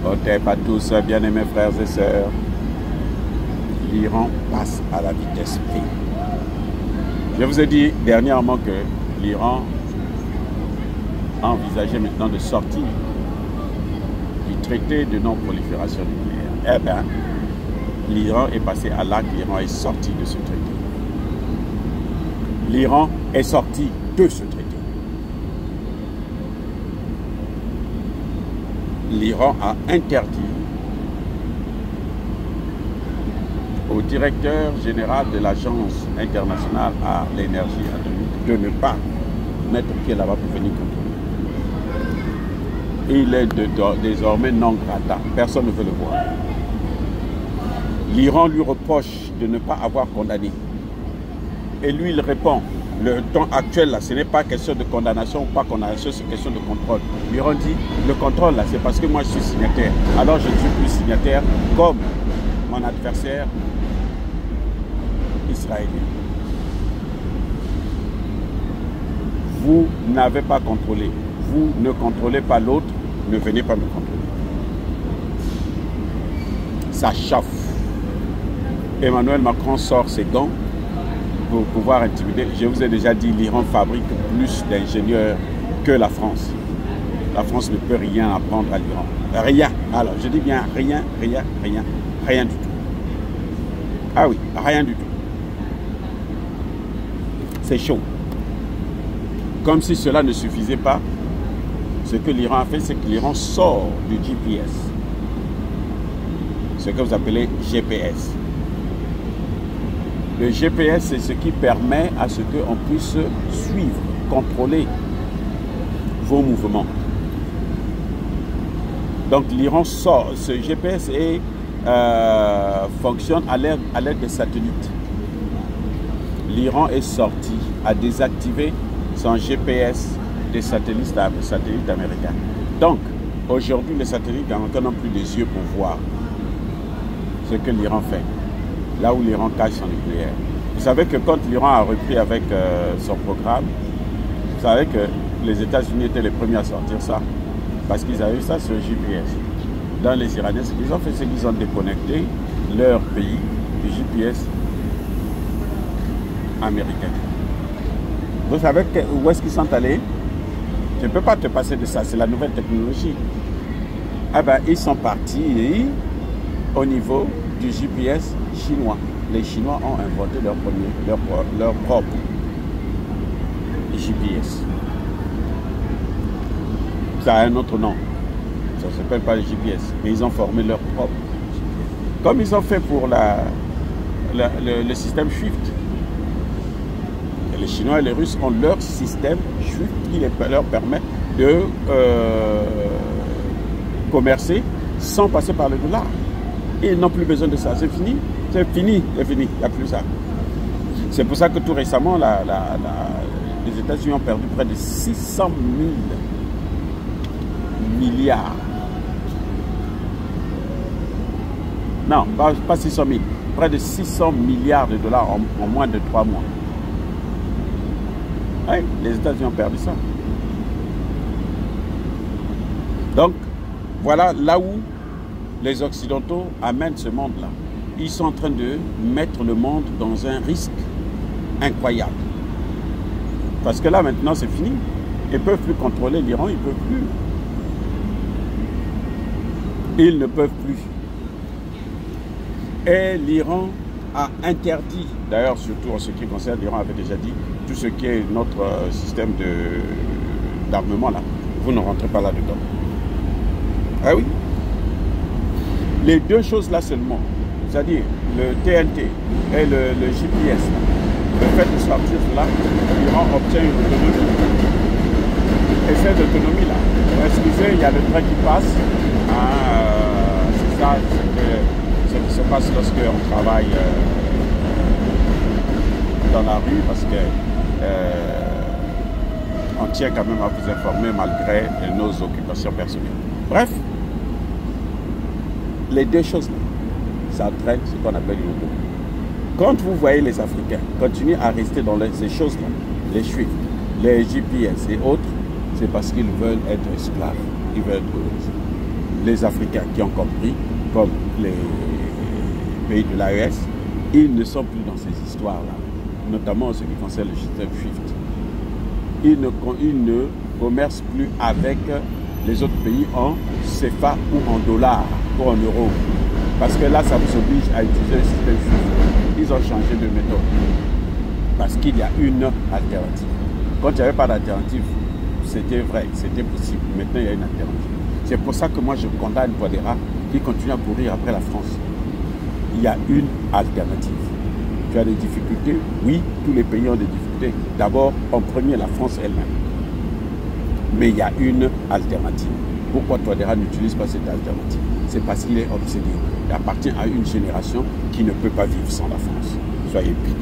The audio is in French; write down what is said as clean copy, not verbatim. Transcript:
Hotep à tous, bien-aimés frères et sœurs. L'Iran passe à la vitesse P. Je vous ai dit dernièrement que l'Iran a envisagé maintenant de sortir du traité de non-prolifération nucléaire. Eh bien, l'Iran est passé à l'acte, l'Iran est sorti de ce traité. L'Iran est sorti de ce traité. L'Iran a interdit au directeur général de l'Agence internationale à l'énergie atomique de ne pas mettre pied là-bas pour venir contrôler. Il est désormais non grata. Personne ne veut le voir. L'Iran lui reproche de ne pas avoir condamné. Et lui, il répond, le temps actuel, là, ce n'est pas question de condamnation ou pas condamnation, c'est question de contrôle. L'Iran dit, le contrôle, là, c'est parce que moi, je suis signataire. Alors, je ne suis plus signataire comme mon adversaire israélien. Vous n'avez pas contrôlé. Vous ne contrôlez pas l'autre, ne venez pas me contrôler. Ça chauffe. Emmanuel Macron sort ses gants pour pouvoir intimider. Je vous ai déjà dit, l'Iran fabrique plus d'ingénieurs que la France. La France ne peut rien apprendre à l'Iran. Rien. Alors, je dis bien rien, rien, rien, rien du tout. Ah oui, rien du tout. C'est chaud. Comme si cela ne suffisait pas, ce que l'Iran a fait, c'est que l'Iran sort du GPS. Ce que vous appelez GPS. Le GPS, c'est ce qui permet à ce qu'on puisse suivre, contrôler vos mouvements. Donc l'Iran sort, ce GPS fonctionne à l'aide des satellites. L'Iran est sorti, a désactivé son GPS des satellites américains. Donc, aujourd'hui, les satellites américains n'ont plus les yeux pour voir ce que l'Iran fait. Là où l'Iran cache son nucléaire. Vous savez que quand l'Iran a repris avec son programme, vous savez que les États-Unis étaient les premiers à sortir ça. Parce qu'ils avaient eu ça sur GPS. Dans les Iraniens, ce qu'ils ont fait, c'est qu'ils ont déconnecté leur pays du GPS américain. Vous savez où est-ce qu'ils sont allés? Je ne peux pas te passer de ça, c'est la nouvelle technologie. Ah ben, ils sont partis au niveau du GPS chinois. Les Chinois ont inventé leur propre GPS. Ça a un autre nom. Ça ne s'appelle pas le GPS, mais ils ont formé leur propre GPS. Comme ils ont fait pour le système SWIFT. Et les Chinois et les Russes ont leur système SWIFT qui leur permet de commercer sans passer par le dollar. Ils n'ont plus besoin de ça. C'est fini. C'est fini. C'est fini. Il n'y a plus ça. C'est pour ça que tout récemment, les États-Unis ont perdu près de 600 000 milliards. Non, pas 600 000. Près de 600 milliards de dollars en moins de 3 mois. Oui, les États-Unis ont perdu ça. Donc, voilà là où les Occidentaux amènent ce monde-là. Ils sont en train de mettre le monde dans un risque incroyable. Parce que là, maintenant, c'est fini. Ils ne peuvent plus contrôler l'Iran, ils ne peuvent plus. Ils ne peuvent plus. Et l'Iran a interdit, d'ailleurs, surtout en ce qui concerne, l'Iran avait déjà dit, tout ce qui est notre système d'armement, là, vous ne rentrez pas là-dedans. Ah oui. Les deux choses là seulement, c'est-à-dire le TNT et le GPS, le fait de sortir de là, l'Iran obtient une autonomie. Et cette autonomie-là, excusez, il y a le train qui passe. C'est ça, ce qui se passe lorsque on travaille dans la rue, parce que on tient quand même à vous informer malgré nos occupations personnelles. Bref, les deux choses, ça entraîne ce qu'on appelle une autonomie. Quand vous voyez les Africains continuer à rester dans ces choses-là, les SWIFT, les GPS et autres, c'est parce qu'ils veulent être esclaves, ils veulent être les Africains qui ont compris, comme les pays de l'AES, ils ne sont plus dans ces histoires-là, notamment en ce qui concerne le système SWIFT. Ils ne commercent plus avec les autres pays en CFA ou en dollars ou en euros. Parce que là, ça vous oblige à utiliser le système SWIFT. Ils ont changé de méthode. Parce qu'il y a une alternative. Quand il n'y avait pas d'alternative, c'était vrai, c'était possible. Maintenant, il y a une alternative. C'est pour ça que moi, je condamne Touadéra qui continue à courir après la France. Il y a une alternative. Tu as des difficultés? Oui, tous les pays ont des difficultés. D'abord, en premier, la France elle-même. Mais il y a une alternative. Pourquoi Touadéra n'utilise pas cette alternative? C'est parce qu'il est obsédé. Il appartient à une génération qui ne peut pas vivre sans la France. Soyez piqués.